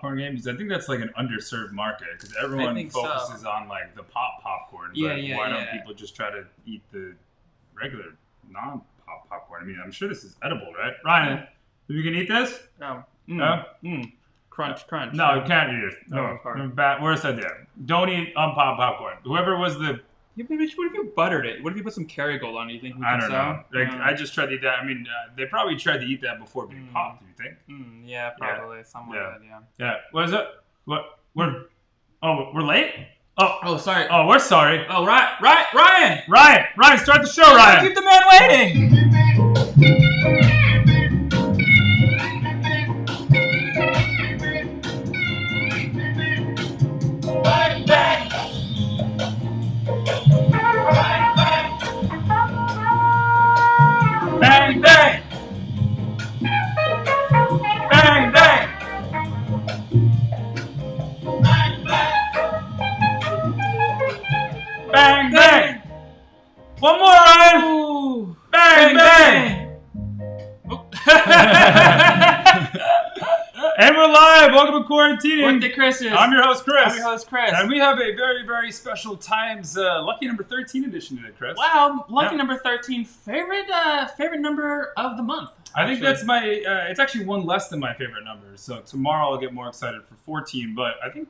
popcorn game? Because I think that's like an underserved market because everyone focuses on like the popcorn. Yeah, but why don't people just try to eat the regular non-pop popcorn? I mean, I'm sure this is edible, right? Ryan, you can eat this? No. No? Crunch. No, you can't eat it. No. Worst idea. Don't eat unpopped popcorn. Whoever was the... Yeah, what if you buttered it? What if you put some Kerrygold on it? You think we could I don't sell? know. Like, I just tried to eat that. I mean, they probably tried to eat that before being popped, do you think? Yeah, probably. Something like that, yeah. Yeah. What is it? We're late? Oh, sorry. Oh, we're sorry. Oh, Ryan! Ryan, start the show, Ryan! Keep the man waiting! Bang, bang! Bang, bang! Bang, bang! Bang, bang! One more, Ryan! Ooh. Bang, bang! And we're live! Welcome to Quarantining. Birthday Chris's. I'm your host, Chris. I'm your host, Chris. And we have a very, very special Times Lucky Number 13 edition today, Chris. Wow, Lucky Number 13, favorite number of the month. I think that's my, it's actually one less than my favorite number. So tomorrow I'll get more excited for 14, but I think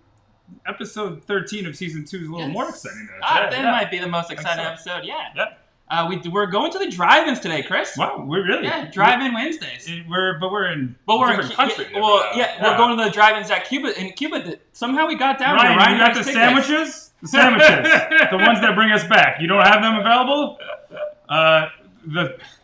episode 13 of season 2 is a little more exciting than that might be the most exciting episode, yeah. We're going to the drive-ins today, Chris. Wow, we're really? Yeah, drive-in Wednesdays. We're in different country. We're going to the drive-ins at Cuba. In Cuba, somehow we got down Ryan, here. you got the sandwiches? The sandwiches. The ones that bring us back. You don't have them available?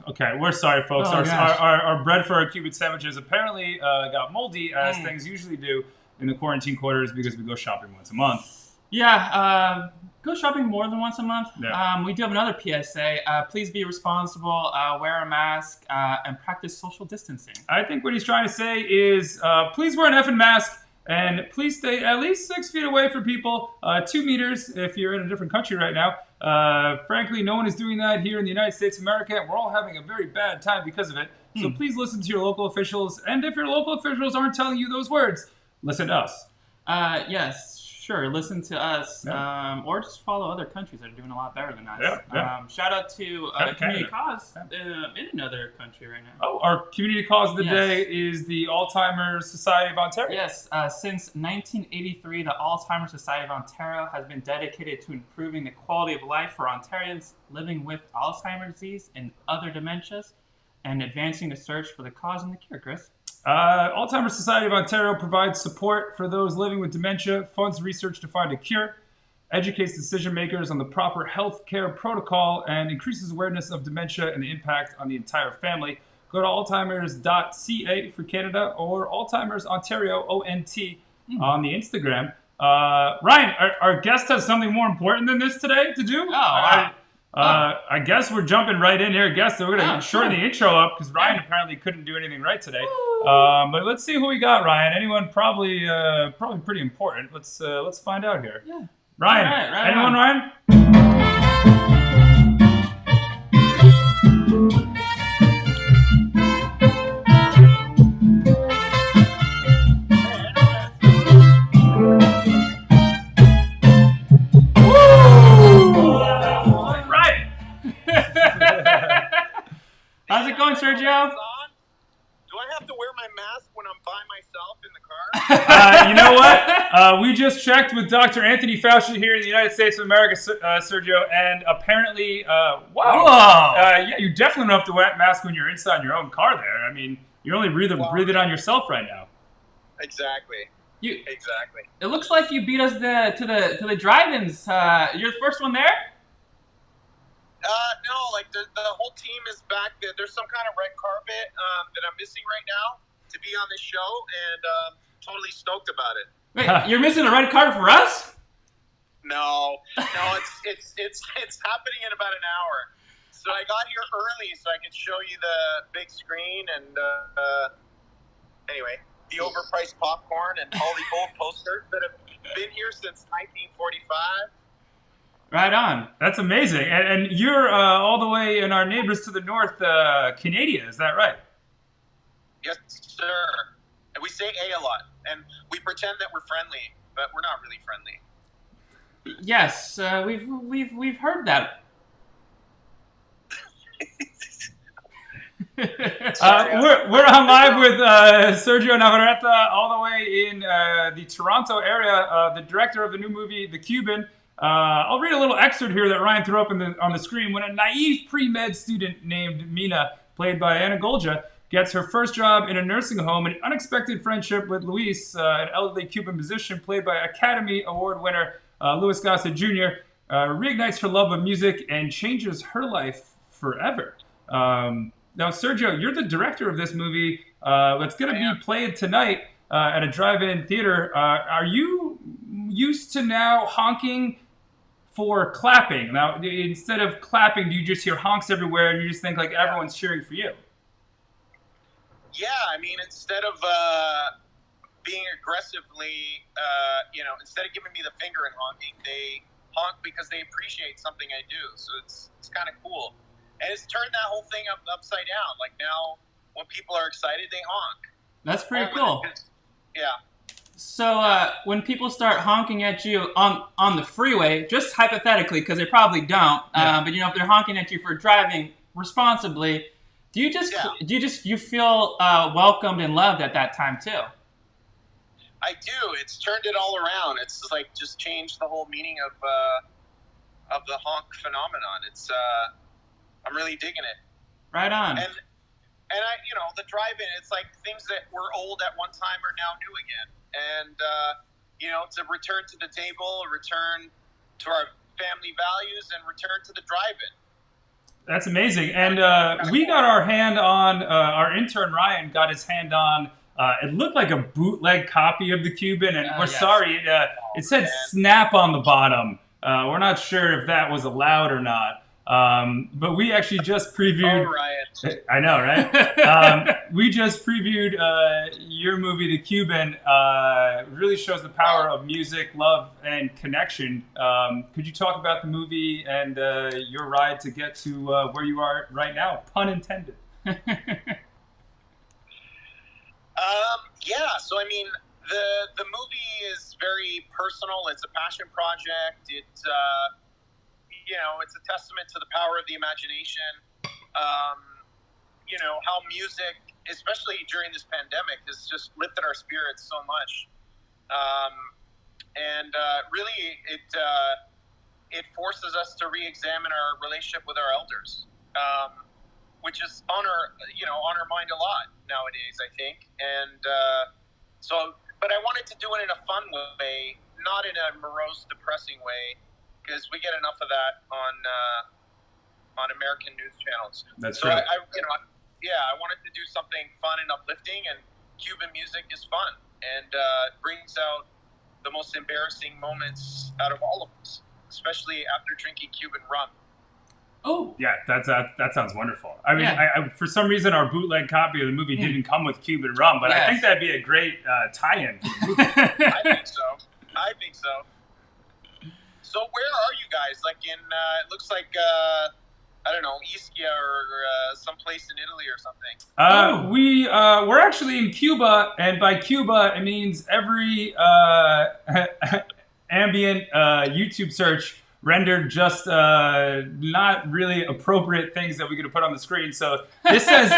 Okay, we're sorry, folks. Our bread for our Cuban sandwiches apparently got moldy, as things usually do in the quarantine quarters because we go shopping once a month. Yeah, go shopping more than once a month. Yeah. We do have another PSA. Please be responsible, wear a mask, and practice social distancing. I think what he's trying to say is please wear an effing mask and please stay at least 6 feet away from people, 2 meters if you're in a different country right now. Frankly, no one is doing that here in the United States of America, and we're all having a very bad time because of it. So please listen to your local officials, and if your local officials aren't telling you those words, listen to us. Yes. Sure, listen to us, or just follow other countries that are doing a lot better than us. Shout out to Community Cause in another country right now. Oh, our Community Cause of the day is the Alzheimer's Society of Ontario. Yes, since 1983, the Alzheimer's Society of Ontario has been dedicated to improving the quality of life for Ontarians living with Alzheimer's disease and other dementias, and advancing the search for the cause and the cure, Chris. Alzheimer's Society of Ontario provides support for those living with dementia, funds research to find a cure, educates decision makers on the proper health care protocol, and increases awareness of dementia and the impact on the entire family. Go to alzheimers.ca for Canada or Alzheimer's Ontario, ONT, on the Instagram. Ryan, our guest has something more important than this today to do. I guess we're jumping right in here. We're going to shorten the intro up because Ryan apparently couldn't do anything right today. But let's see who we got, Ryan. Anyone probably pretty important. Let's find out here. Yeah. Ryan. Anyone, Ryan? How's it going, Sergio? Do I have to wear my mask when I'm by myself in the car? You know what? We just checked with Dr. Anthony Fauci here in the United States of America, Sergio, and apparently, you definitely don't have to wear a mask when you're inside your own car there. I mean, you're only breathing on yourself right now. Exactly. Exactly. It looks like you beat us to the drive-ins. You're the first one there? No, like the whole team is back. There's some kind of red carpet that I'm missing right now to be on this show, and totally stoked about it. Wait, you're missing a red carpet for us? No, it's happening in about an hour. So I got here early so I could show you the big screen and anyway, the overpriced popcorn and all the old posters that have been here since 1945. Right on. That's amazing. And you're all the way in our neighbors to the north, Canada. Is that right? Yes, sir. And we say a lot, and we pretend that we're friendly, but we're not really friendly. Yes, we've heard that. We're on live with Sergio Navarretta, all the way in the Toronto area, the director of the new movie, The Cuban. I'll read a little excerpt here that Ryan threw up on the screen. When a naive pre-med student named Mina, played by Anna Golja, gets her first job in a nursing home, an unexpected friendship with Luis, an elderly Cuban musician played by Academy Award winner Luis Gossett Jr., reignites her love of music and changes her life forever. Now, Sergio, you're the director of this movie. It's going to be played tonight at a drive-in theater. Are you used to now honking for clapping? Now, instead of clapping, do you just hear honks everywhere and you just think like everyone's cheering for you? Yeah, I mean, instead of being aggressively, instead of giving me the finger and honking, they honk because they appreciate something I do. So it's kind of cool. And it's turned that whole thing upside down. Like now, when people are excited, they honk. That's pretty cool. Yeah. So when people start honking at you on the freeway, just hypothetically, because they probably don't, but if they're honking at you for driving responsibly, do you feel welcomed and loved at that time too? I do. It's turned it all around. It's like just changed the whole meaning of the honk phenomenon. It's I'm really digging it. Right on. And I, the drive-in, it's like things that were old at one time are now new again. And, it's a return to the table, a return to our family values, and return to the drive-in. That's amazing. And we got our hand on, our intern Ryan got his hand on, it looked like a bootleg copy of The Cuban, and we're sorry, it said Snap on the bottom. We're not sure if that was allowed or not. But we actually just previewed. Oh, Ryan. I know, right? We just previewed your movie, The Cuban. It really shows the power of music, love, and connection. Could you talk about the movie and your ride to get to where you are right now? Pun intended. Yeah. So I mean, the movie is very personal. It's a passion project. It's a testament to the power of the imagination. How music, especially during this pandemic, has just lifted our spirits so much. Really, it forces us to re-examine our relationship with our elders, which is on our mind a lot nowadays, I think. And but I wanted to do it in a fun way, not in a morose, depressing way, because we get enough of that on American news channels. That's right. So I wanted to do something fun and uplifting, and Cuban music is fun and brings out the most embarrassing moments out of all of us, especially after drinking Cuban rum. Oh, yeah, that sounds wonderful. I mean, I for some reason our bootleg copy of the movie didn't come with Cuban rum, but I think that'd be a great tie-in. I think so. So where are you guys? Like in, it looks like, I don't know, Ischia or someplace in Italy or something. We're actually in Cuba, and by Cuba, it means every ambient YouTube search rendered just not really appropriate things that we could have put on the screen. So this says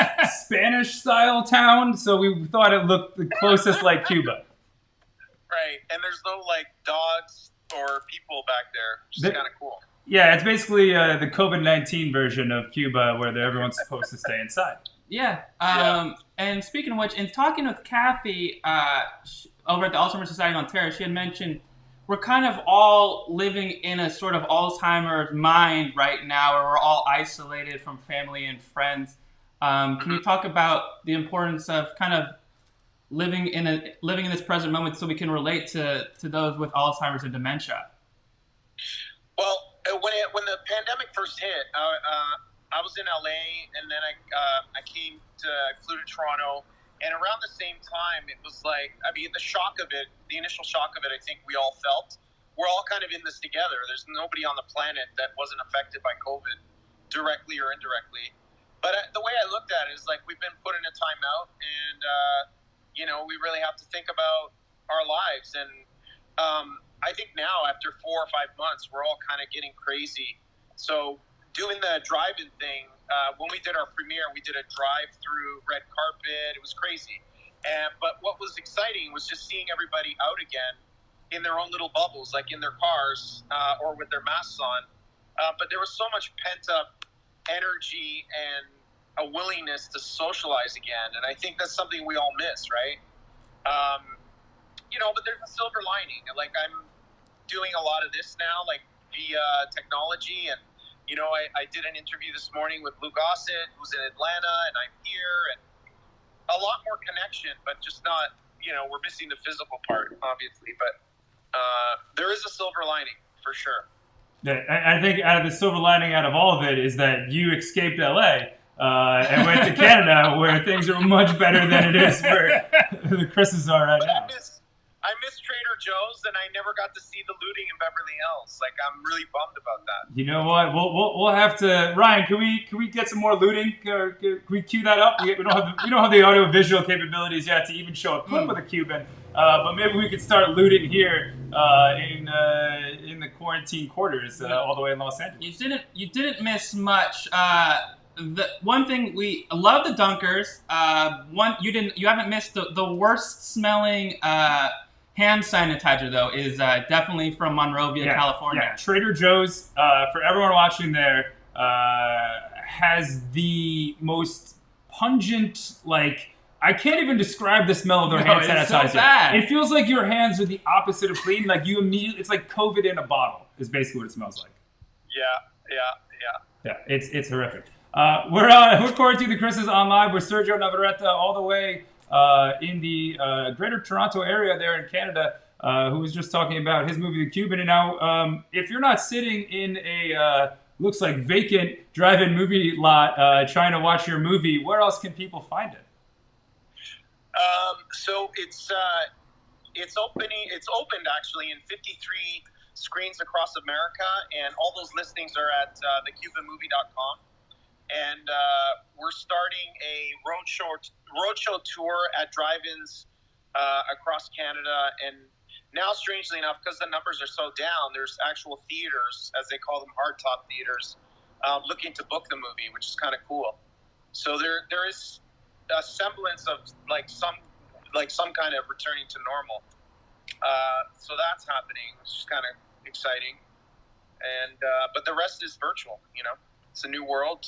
Spanish-style town, so we thought it looked the closest like Cuba. Right, and there's no, like, dogs or people back there, which is kind of cool. Yeah, it's basically the COVID-19 version of Cuba where everyone's supposed to stay inside. Yeah. And speaking of which, in talking with Kathy over at the Alzheimer Society of Ontario, she had mentioned we're kind of all living in a sort of Alzheimer's mind right now, where we're all isolated from family and friends. Can you talk about the importance of kind of living in this present moment so we can relate to those with Alzheimer's and dementia? Well, when the pandemic first hit, I was in LA, and then I flew to Toronto, and around the same time, it was like, I mean, the initial shock of it, I think we all felt. We're all kind of in this together. There's nobody on the planet that wasn't affected by COVID, directly or indirectly. But the way I looked at it is like, we've been put in a timeout, and we really have to think about our lives. And I think now, after 4 or 5 months, we're all kind of getting crazy. So doing the drive-in thing, when we did our premiere, we did a drive-through red carpet. It was crazy. But what was exciting was just seeing everybody out again in their own little bubbles, like in their cars or with their masks on. But there was so much pent-up energy and a willingness to socialize again. And I think that's something we all miss, right? But there's a silver lining. Like, I'm doing a lot of this now, like via technology. And, I did an interview this morning with Lou Gossett, who's in Atlanta, and I'm here. And a lot more connection, but just not, we're missing the physical part, obviously. But there is a silver lining, for sure. I think out of the silver lining out of all of it is that you escaped LA and went to Canada, where things are much better than it is where the Chris's are right now. I miss Trader Joe's, and I never got to see the looting in Beverly Hills. Like, I'm really bummed about that. You know what? We'll have to. Ryan, can we get some more looting? Can we cue that up? We don't have the audio visual capabilities yet to even show a clip of the Cuban. But maybe we could start looting here in the quarantine quarters all the way in Los Angeles. You didn't miss much. The one thing we love the Dunkers. You haven't missed the worst smelling hand sanitizer, though, is definitely from Monrovia, California. Yeah, Trader Joe's, for everyone watching there, has the most pungent, like, I can't even describe the smell of their hand sanitizer. It's so bad. It feels like your hands are the opposite of clean. Like, you immediately, it's like COVID in a bottle is basically what it smells like. Yeah, it's horrific. We're quarantined the Chris's on live with Sergio Navarretta all the way in the Greater Toronto area there in Canada, who was just talking about his movie, The Cuban. And now, if you're not sitting in a looks like vacant drive-in movie lot trying to watch your movie, where else can people find it? So it's opened actually in 53 screens across America, and all those listings are at thecubanmovie.com. And we're starting a roadshow tour at drive-ins across Canada. And now, strangely enough, because the numbers are so down, there's actual theaters, as they call them, hardtop theaters, looking to book the movie, which is kind of cool. So there is a semblance of some kind of returning to normal. So that's happening, which is kind of exciting. And but the rest is virtual. It's a new world,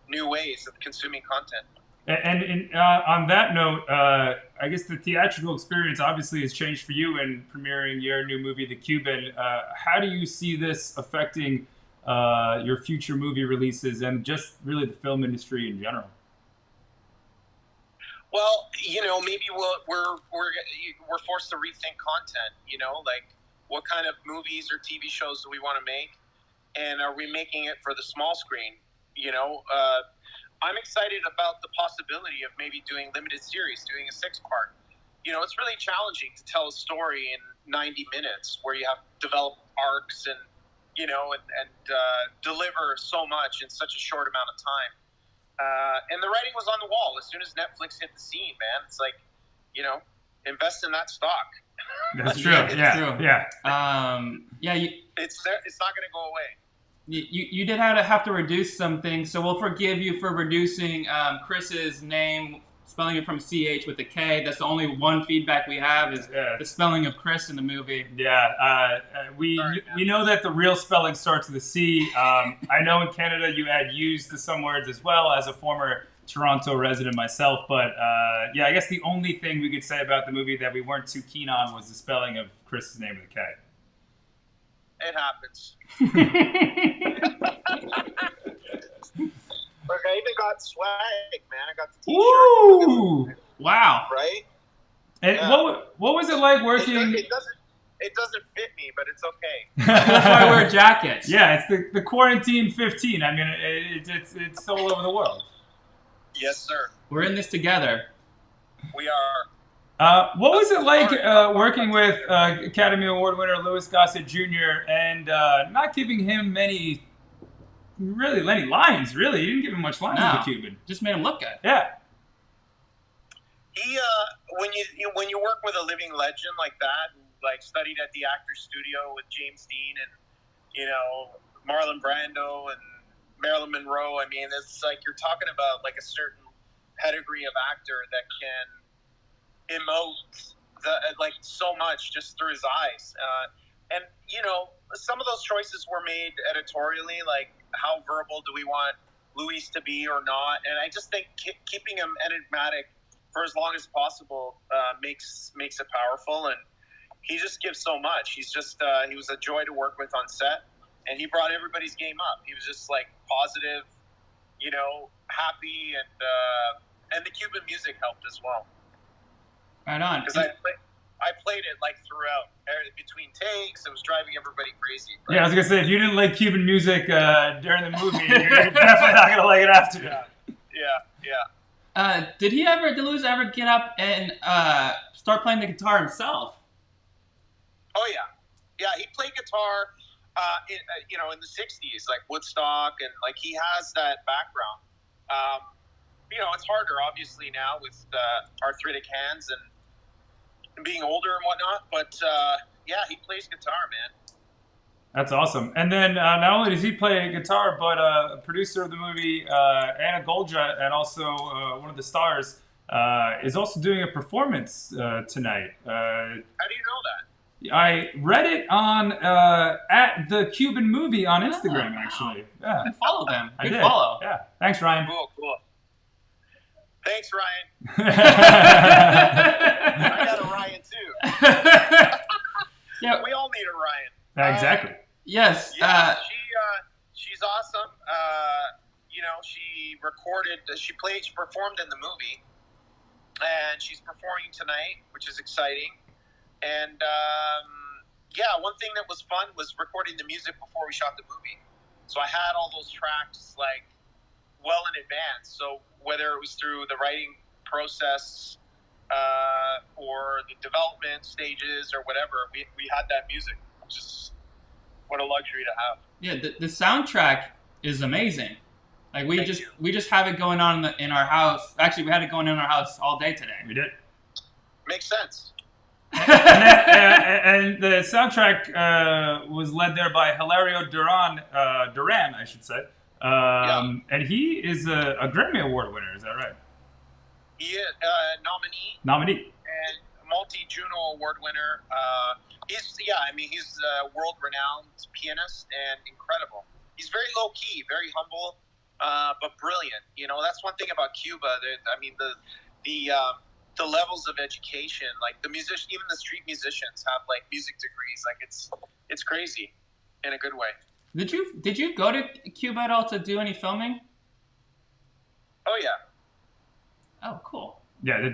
new ways of consuming content. And on that note, I guess the theatrical experience obviously has changed for you in premiering your new movie, The Cuban. How do you see this affecting your future movie releases and just really the film industry in general? Well, maybe we're forced to rethink content. Like, what kind of movies or TV shows do we want to make, and are we making it for the small screen? I'm excited about the possibility of maybe doing limited series, doing a 6-part. It's really challenging to tell a story in 90 minutes where you have to develop arcs and deliver so much in such a short amount of time. And the writing was on the wall. As soon as Netflix hit the scene, man, it's like, invest in that stock. That's true. Yeah. It's there. It's not going to go away. You did have to reduce some things, so we'll forgive you for reducing Chris's name, spelling it from CH with a K. That's the only one feedback we have is the spelling of Chris in the movie. Yeah, we know that the real spelling starts with a C. I know in Canada you add U's to some words as well, as a former Toronto resident myself. But I guess the only thing we could say about the movie that we weren't too keen on was the spelling of Chris's name with a K. It happens. Look, I even got swag, man. I got the T-shirt. Ooh! Wow. Right? And what was it like working? It doesn't fit me, but it's okay. That's why I wear jackets. Yeah, it's the quarantine 15. I mean, it's all over the world. Yes, sir. We're in this together. We are. What was it like working with Academy Award winner Louis Gossett Jr. and not giving him any lines, really? You didn't give him much lines in The Cuban. Just made him look good. Yeah. He when you work with a living legend like that, who like studied at the Actors Studio with James Dean and Marlon Brando and Marilyn Monroe. I mean, it's like you're talking about like a certain pedigree of actor that can emote like so much just through his eyes. And some of those choices were made editorially, like how verbal do we want Luis to be or not? And I just think keeping him enigmatic for as long as possible makes it powerful. And he just gives so much. He was a joy to work with on set, and he brought everybody's game up. He was just like positive, happy, and the Cuban music helped as well. Right on. Because I played it like throughout, between takes. It was driving everybody crazy. Right? Yeah, I was gonna say if you didn't like Cuban music during the movie, you're definitely not gonna like it after. Yeah. Did Luis ever get up and start playing the guitar himself? Oh yeah. He played guitar, in the '60s, like Woodstock, and like he has that background. It's harder obviously now with arthritic hands and being older and whatnot. But he plays guitar, man. That's awesome. And then not only does he play guitar, but a producer of the movie, Anna Golja, and also one of the stars, is also doing a performance tonight. How do you know that? I read it on at the Cuban movie on Instagram, actually. Yeah. You follow them. I did. Follow. Yeah. Thanks, Ryan. Cool. Thanks, Ryan. I got a Ryan too. Yeah. We all need a Ryan. Exactly. Yes. Yeah, she's awesome. She performed in the movie, and she's performing tonight, which is exciting. And one thing that was fun was recording the music before we shot the movie. So I had all those tracks like well in advance. So whether it was through the writing process or the development stages or whatever, we had that music, which is what a luxury to have. Yeah, the soundtrack is amazing. Like we just have it going on in our house. Actually, we had it going on in our house all day today. We did. Makes sense. and the soundtrack was led there by Hilario Duran, I should say. And he is a Grammy Award winner. Is that right? He is Nominee. And multi-Juno Award winner. He's a world-renowned pianist and incredible. He's very low-key, very humble, but brilliant. That's one thing about Cuba. The levels of education, like even the street musicians have like music degrees. Like it's crazy in a good way. Did you go to Cuba at all to do any filming? Oh yeah. Oh, cool. Yeah,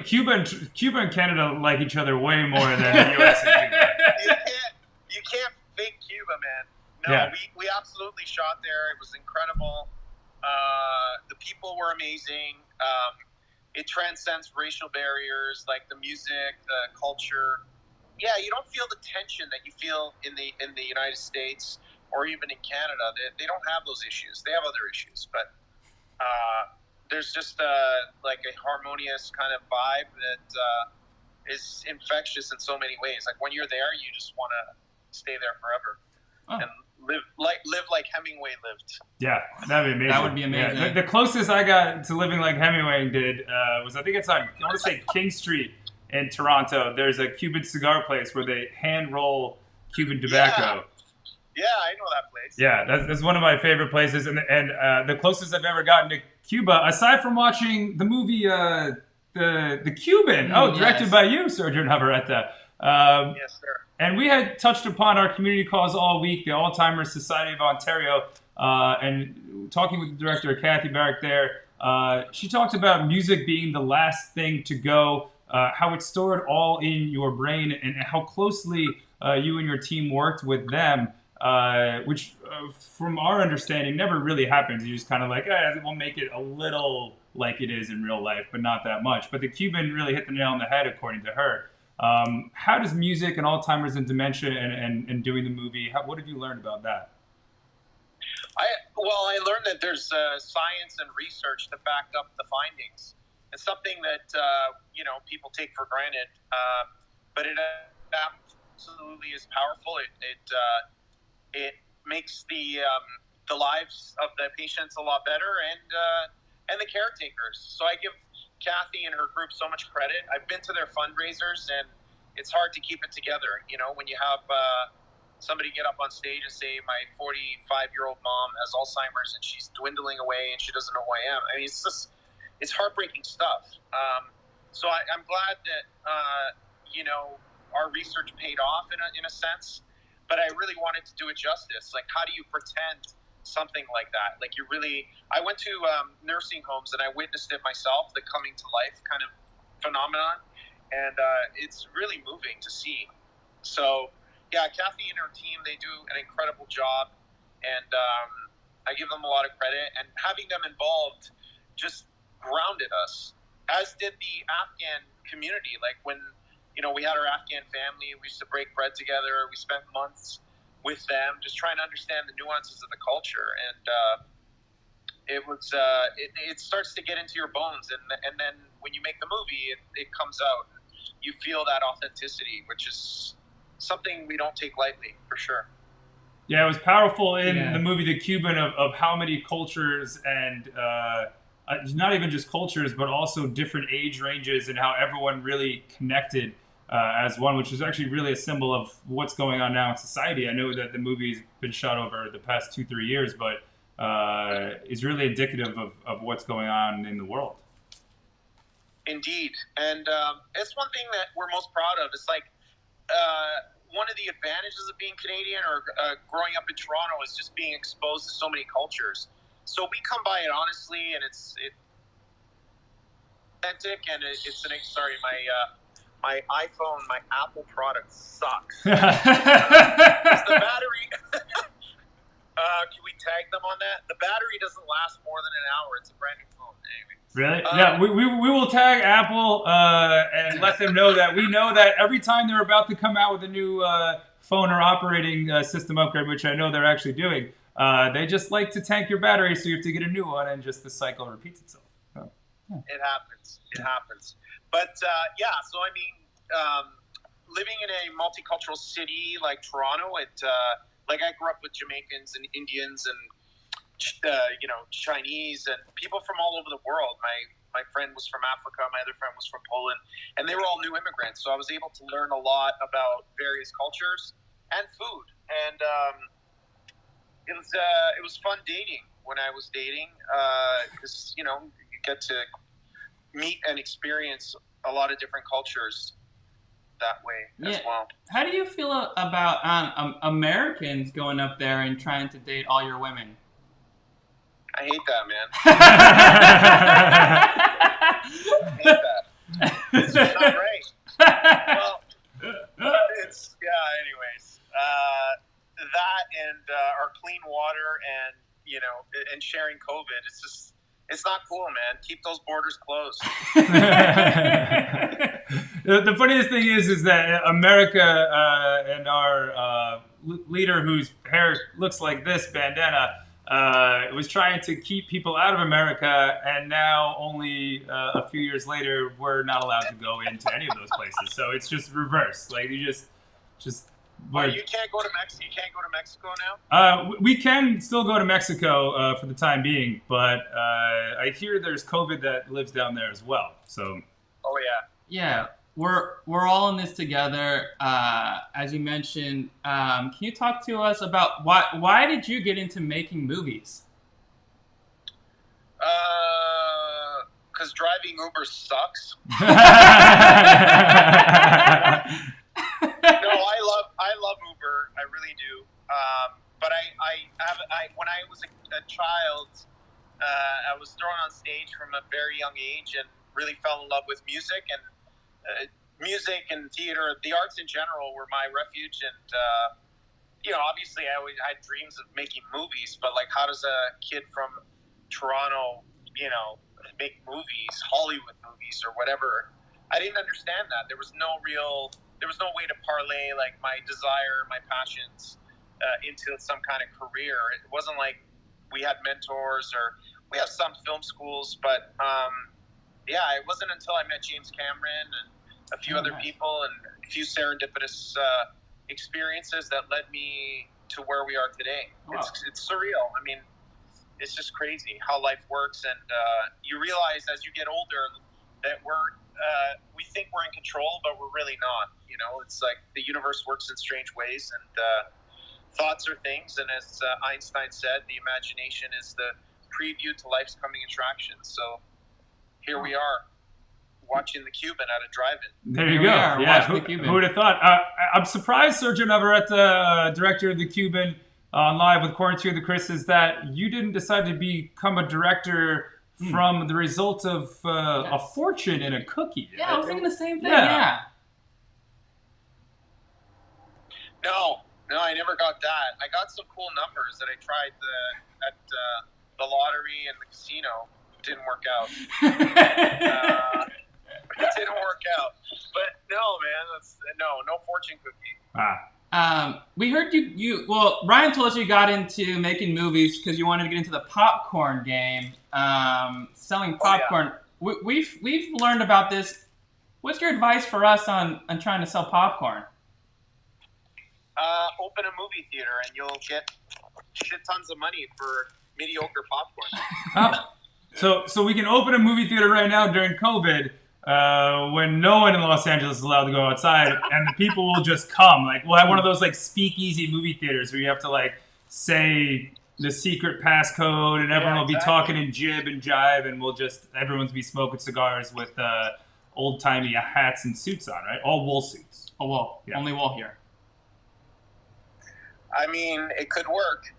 Cuba and Canada like each other way more than the U.S. and Cuba. You can't fake Cuba, man. No, yeah. we absolutely shot there. It was incredible. The people were amazing. It transcends racial barriers, like the music, the culture. Yeah, you don't feel the tension that you feel in the United States or even in Canada. They don't have those issues. They have other issues, but there's just like a harmonious kind of vibe that is infectious in so many ways. Like when you're there, you just want to stay there forever and live like Hemingway lived. Yeah, that'd be amazing. That would be amazing. Yeah, the closest I got to living like Hemingway did was, I think it's on, I want to say King Street in Toronto. There's a Cuban cigar place where they hand roll Cuban tobacco. Yeah, I know that place. Yeah, that's one of my favorite places, and the closest I've ever gotten to Cuba, aside from watching the movie the Cuban, directed by you, Sergio Navarretta. Yes, sir. And we had touched upon our community cause all week, the Alzheimer Society of Ontario, and talking with the director, Kathy Barrick there. She talked about music being the last thing to go, how it's stored all in your brain, and how closely you and your team worked with them, which from our understanding never really happens. You just kind of like, we'll make it a little like it is in real life, but not that much. But the Cuban really hit the nail on the head, according to her. How does music and Alzheimer's and dementia and doing the movie, what have you learned about that? I learned that there's science and research to back up the findings, It's something that people take for granted, but it absolutely is powerful. It makes the lives of the patients a lot better, and the caretakers. So I give Kathy and her group so much credit. I've been to their fundraisers, and it's hard to keep it together. When you have somebody get up on stage and say, my 45-year-old mom has Alzheimer's and she's dwindling away and she doesn't know who I am. I mean, it's heartbreaking stuff. So I'm glad that, our research paid off in a sense, but I really wanted to do it justice. Like, how do you pretend something like that? Like, I went to nursing homes and I witnessed it myself, the coming to life kind of phenomenon. And it's really moving to see. So, yeah, Kathy and her team, they do an incredible job. And I give them a lot of credit. And having them involved just grounded us, as did the Afghan community. Like, when, we had our Afghan family, we used to break bread together. We spent months with them just trying to understand the nuances of the culture. And it starts to get into your bones. And then when you make the movie, it comes out. You feel that authenticity, which is something we don't take lightly, for sure. Yeah, it was powerful in the movie The Cuban of how many cultures and not even just cultures, but also different age ranges and how everyone really connected as one, which is actually really a symbol of what's going on now in society. I know that the movie's been shot over the past 2-3 years, but is really indicative of what's going on in the world. Indeed. And it's one thing that we're most proud of. It's like one of the advantages of being Canadian or growing up in Toronto is just being exposed to so many cultures. So we come by it honestly, and it's authentic, and sorry, my iPhone, my Apple product sucks. The battery... can we tag them on that? The battery doesn't last more than an hour. It's a brand new phone. Anyway. Really? Yeah, we will tag Apple and let them know that we know that every time they're about to come out with a new phone or operating system upgrade, which I know they're actually doing, they just like to tank your battery, so you have to get a new one, and just the cycle repeats itself. So, yeah. It happens. It happens. But so I mean, living in a multicultural city like Toronto, like I grew up with Jamaicans and Indians and Chinese and people from all over the world. My friend was from Africa, my other friend was from Poland, and they were all new immigrants. So I was able to learn a lot about various cultures and food. And it was fun dating when I was dating because you get to meet and experience a lot of different cultures that way as well. How do you feel about Americans going up there and trying to date all your women? I hate that, man. I hate that. It's just not right. Well, anyways. That and our clean water and sharing COVID. It's not cool, man. Keep those borders closed. The funniest thing is that America and our leader, whose hair looks like this bandana, was trying to keep people out of America, and now only a few years later, we're not allowed to go into any of those places. So it's just reverse. Like you just. Well, you can't go to Mexico. You can't go to Mexico now. We can still go to Mexico for the time being, but I hear there's COVID that lives down there as well. So. Oh yeah. Yeah. We're all in this together. As you mentioned, can you talk to us about why did you get into making movies? Because driving Uber sucks. No, I love Uber. I really do. But when I was a child, I was thrown on stage from a very young age and really fell in love with music and. Music and theater, the arts in general, were my refuge. And, obviously I always had dreams of making movies, but like, how does a kid from Toronto, make movies, Hollywood movies or whatever? I didn't understand that. There was no way to parlay like my desire, my passions into some kind of career. It wasn't like we had mentors or we have some film schools, but, yeah, it wasn't until I met James Cameron and a few other people and a few serendipitous experiences that led me to where we are today. Wow. It's surreal. I mean, it's just crazy how life works, and you realize as you get older that we think we're in control, but we're really not. You know, it's like the universe works in strange ways, and thoughts are things. And as Einstein said, the imagination is the preview to life's coming attractions. So here we are, watching the Cuban at a drive-in. There you go. Yeah, who would have thought? I'm surprised, Sergio Navarretta, director of the Cuban, on Live with QWTChrises, that you didn't decide to become a director from the result of a fortune in a cookie. Yeah, I was thinking the same thing. Yeah. No, I never got that. I got some cool numbers that I tried at the lottery and the casino. It didn't work out. It didn't work out. But no, man, no fortune cookie. We heard well, Ryan told us you got into making movies because you wanted to get into the popcorn game, selling popcorn. Oh, yeah. We've learned about this. What's your advice for us on trying to sell popcorn? Open a movie theater and you'll get shit tons of money for mediocre popcorn. So we can open a movie theater right now during COVID, when no one in Los Angeles is allowed to go outside, and the people will just come. Like, we'll have one of those like speakeasy movie theaters where you have to like say the secret passcode, and everyone will be talking in jib and jive, and everyone's be smoking cigars with old timey hats and suits on, right? All wool suits. Oh, wool. Yeah. Only wool here. I mean, it could work.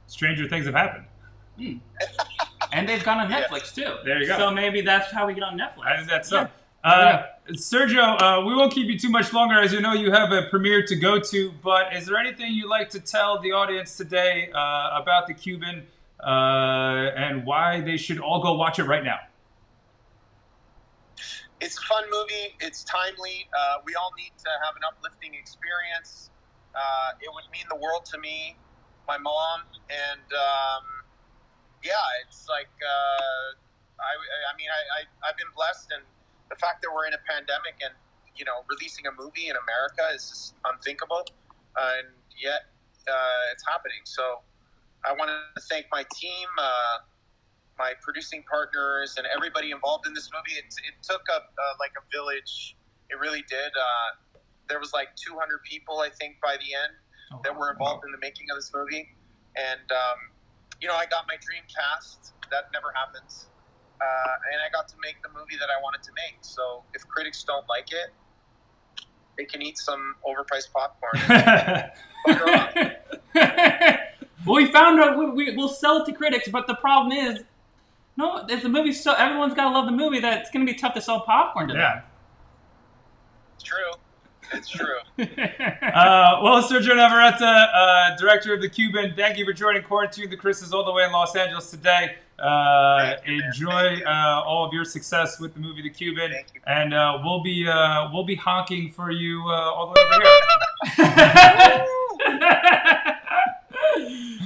Stranger things have happened. And they've gone on Netflix, too. There you go. So maybe that's how we get on Netflix. I think that's so. Sergio, we won't keep you too much longer. As you know, you have a premiere to go to. But is there anything you'd like to tell the audience today about the Cuban and why they should all go watch it right now? It's a fun movie. It's timely. We all need to have an uplifting experience. It would mean the world to me, my mom, and it's like I've been blessed, and the fact that we're in a pandemic and releasing a movie in America is just unthinkable, and yet it's happening. So I want to thank my team, my producing partners, and everybody involved in this movie. It took a village. It really did. There was like 200 people, I think, by the end that were involved in the making of this movie. And, I got my dream cast. That never happens. And I got to make the movie that I wanted to make. So if critics don't like it, they can eat some overpriced popcorn. Well, we found out we'll sell it to critics, but the problem is, if the movie's so everyone's got to love the movie, that it's going to be tough to sell popcorn to them. It's true. It's true. Well, Sergio Navarretta, director of the Cuban, thank you for joining QWTChrises all the way in Los Angeles today. Enjoy all of your success with the movie The Cuban, and we'll be honking for you all the way over here.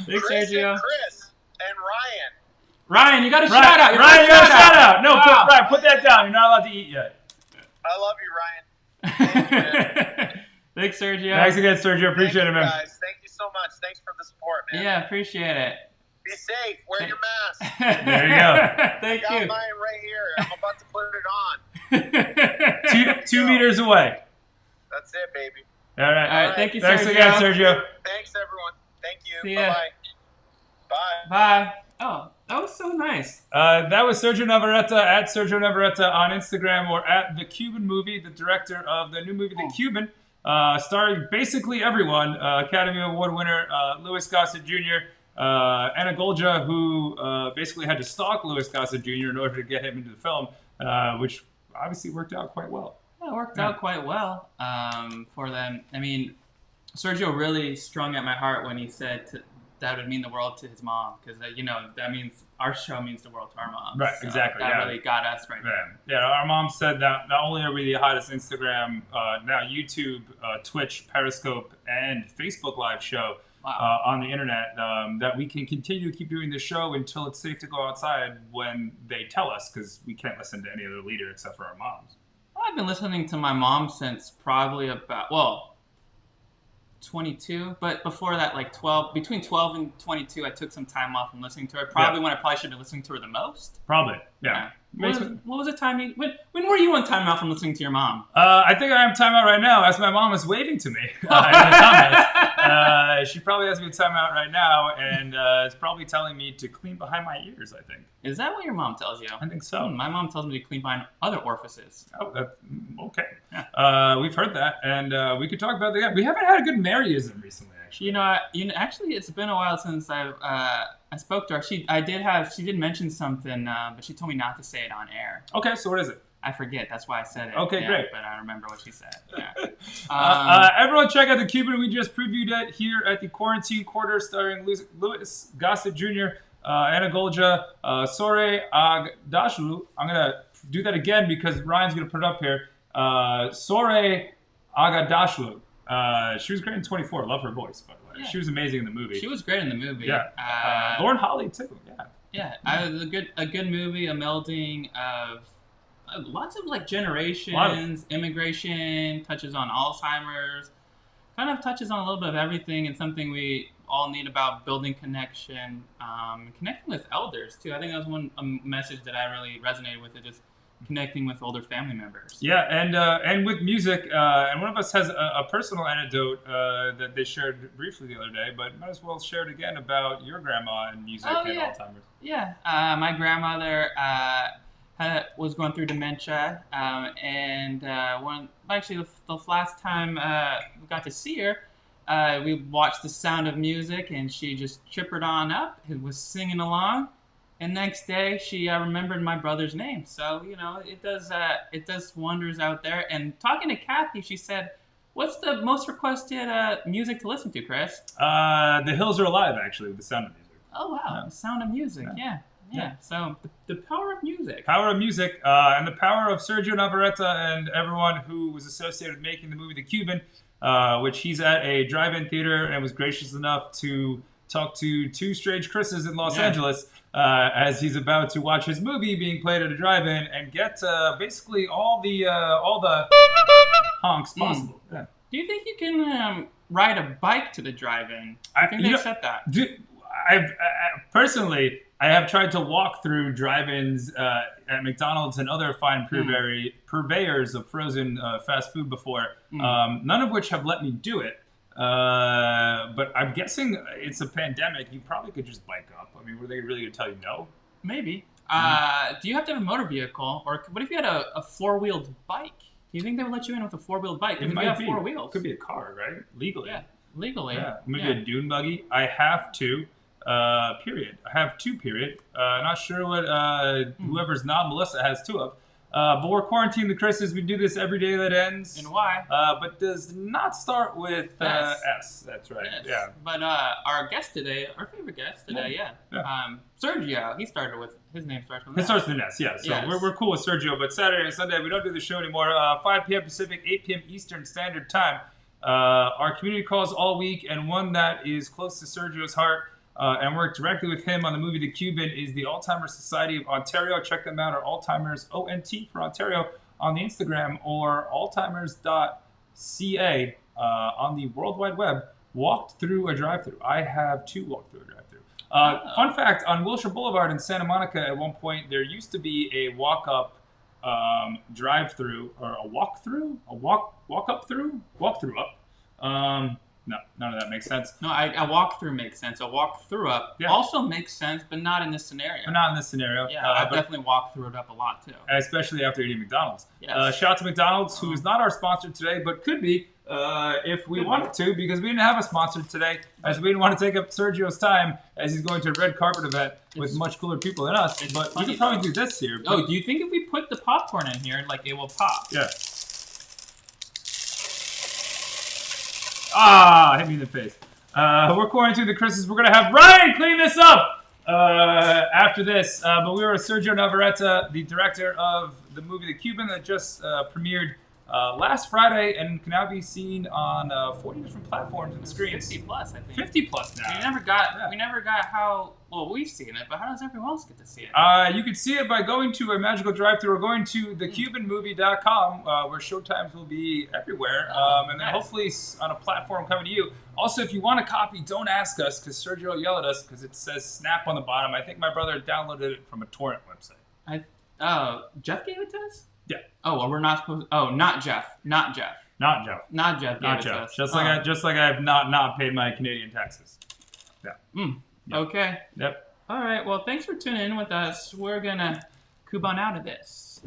Thanks, Sergio. Chris and Ryan. Ryan, you got a shout out. Ryan, you got a shout out. No, Ryan, put that down. You're not allowed to eat yet. I love you, Ryan. Thanks, Sergio. Thanks again, Sergio. Appreciate it, man. Guys. Thank you so much. Thanks for the support, man. Yeah, appreciate it. Be safe. Wear your mask. There you go. Thank you. I got mine right here. I'm about to put it on. 2 meters away. That's it, baby. All right. All right. Thank you, Thanks Sergio. again, Sergio. Thanks, everyone. Thank you. See ya. Bye-bye. Bye. Bye. Oh, that was so nice. That was Sergio Navarretta at Sergio Navarretta on Instagram, or at The Cuban Movie, the director of the new movie The Cuban, starring basically everyone. Academy Award winner Louis Gossett Jr., Anna Golja, who basically had to stalk Louis Gossett Jr. in order to get him into the film, which obviously worked out quite well. Yeah, it worked out quite well for them. I mean, Sergio really strung at my heart when he said that would mean the world to his mom, because that means our show means the world to our mom. Right, so exactly. That really got us right there. Yeah, our mom said that not only are we the hottest Instagram, now YouTube, Twitch, Periscope, and Facebook Live show, on the internet, that we can continue to keep doing this show until it's safe to go outside when they tell us, because we can't listen to any other leader except for our moms. Well, I've been listening to my mom since probably about 22, but before that, like between 12 and 22, I took some time off from listening to her. Probably when I probably should be listening to her the most. Probably, yeah. What was the time when were you on time out from listening to your mom? I think I am time out right now, as my mom is waving to me in the comments. She probably has me time out right now, and is probably telling me to clean behind my ears, I think. Is that what your mom tells you? I think so. My mom tells me to clean behind other orifices. Oh, okay. Yeah. We've heard that, and we could talk about that. We haven't had a good Maryism recently, actually. Actually, it's been a while since I spoke to her. She did mention something, but she told me not to say it on air. Okay, so what is it? I forget. That's why I said it. Okay, great. But I remember what she said. Yeah. Everyone check out The Cuban. We just previewed it here at the Quarantine Quarter, starring Louis Gossett Jr., Anna Golja, Sore Agdashlu. I'm going to do that again because Ryan's going to put it up here. Sore Agdashlu. She was great in 24. Love her voice, by the way. Yeah. She was amazing in the movie. She was great in the movie. Yeah. Lauren Holly, too. Yeah. Yeah. A good movie, a melding of lots of like generations, immigration, touches on Alzheimer's, kind of touches on a little bit of everything, and something we all need about building connection, connecting with elders too. I think that was a message that I really resonated with, it just connecting with older family members. Yeah, and with music, and one of us has a personal anecdote that they shared briefly the other day, but might as well share it again about your grandma and music and Alzheimer's. Yeah, my grandmother was going through dementia, and the last time we got to see her, we watched The Sound of Music, and she just chippered on up and was singing along. And next day, she remembered my brother's name. So it does wonders out there. And talking to Kathy, she said, "What's the most requested music to listen to, Chris?" The Hills Are Alive, actually, with The Sound of Music. Oh wow, The Sound of Music, yeah. So the power of music. Power of music, and the power of Sergio Navarretta and everyone who was associated with making the movie The Cuban, which he's at a drive-in theater and was gracious enough to talk to two strange Chris's in Los Angeles as he's about to watch his movie being played at a drive-in and get basically all the honks possible. Yeah. Do you think you can ride a bike to the drive-in? I think they said that. Personally, I have tried to walk through drive-ins at McDonald's and other fine purveyors of frozen fast food before, none of which have let me do it. But I'm guessing it's a pandemic. You probably could just bike up. I mean, were they really going to tell you no? Maybe. Do you have to have a motor vehicle? Or what if you had a four-wheeled bike? Do you think they would let you in with a four-wheeled bike? It might be. 4 wheels. It could be a car, right? Legally. Yeah, legally. Yeah. Maybe a dune buggy. I have to. Period. I have 2, period. Not sure what whoever's not Melissa has 2 of. But we're quarantining the Chris's. We do this every day that ends. And why? But does not start with S. That's right. Yes. Yeah. But our guest today, our favorite guest today, Sergio, his name starts with S. It starts with an S, yeah. So we're cool with Sergio. But Saturday and Sunday, we don't do the show anymore. 5 p.m. Pacific, 8 p.m. Eastern Standard Time. Our community calls all week, and one that is close to Sergio's heart, and work directly with him on the movie The Cuban, is the Alzheimer's Society of Ontario. Check them out at Alzheimer's, ONT for Ontario, on the Instagram, or alzheimers.ca on the World Wide Web. Walked through a drive-thru. I have 2 walked through a drive-thru. Fun fact, on Wilshire Boulevard in Santa Monica, at one point, there used to be a walk-up drive-thru, or a walk-through? A walk-up-through? Walk-through up. No, none of that makes sense. No, a walk-through makes sense. A walk-through up also makes sense, but not in this scenario. But not in this scenario. Yeah, I've definitely walked through it up a lot, too. Especially after eating McDonald's. Yes. Shout out to McDonald's, who is not our sponsor today, but could be if we wanted to, because we didn't have a sponsor today, as we didn't want to take up Sergio's time as he's going to a red carpet event with much cooler people than us. But we could probably do this here. Oh, do you think if we put the popcorn in here, like, it will pop? Yeah. Hit me in the face. We're quarantining the Chris's. We're going to have Ryan clean this up after this. But we were with Sergio Navarretta, the director of the movie The Cuban that just premiered last Friday and can now be seen on 40 different platforms and screens. 50 plus, I think. 50 plus now. We never got how, well, we've seen it, but how does everyone else get to see it? You can see it by going to a magical drive-thru or going to thecubanmovie.com, where showtimes will be everywhere, and then hopefully on a platform coming to you. Also, if you want a copy, don't ask us, because Sergio will yell at us, because it says Snap on the bottom. I think my brother downloaded it from a torrent website. Jeff gave it to us? Yeah. Oh, well, we're not supposed to. Oh, not Jeff. Not Jeff. Not Jeff. Not Jeff. Not Jeff. Just like I have not paid my Canadian taxes. Yeah. Yep. Okay. Yep. All right. Well, thanks for tuning in with us. We're gonna Cuban out of this.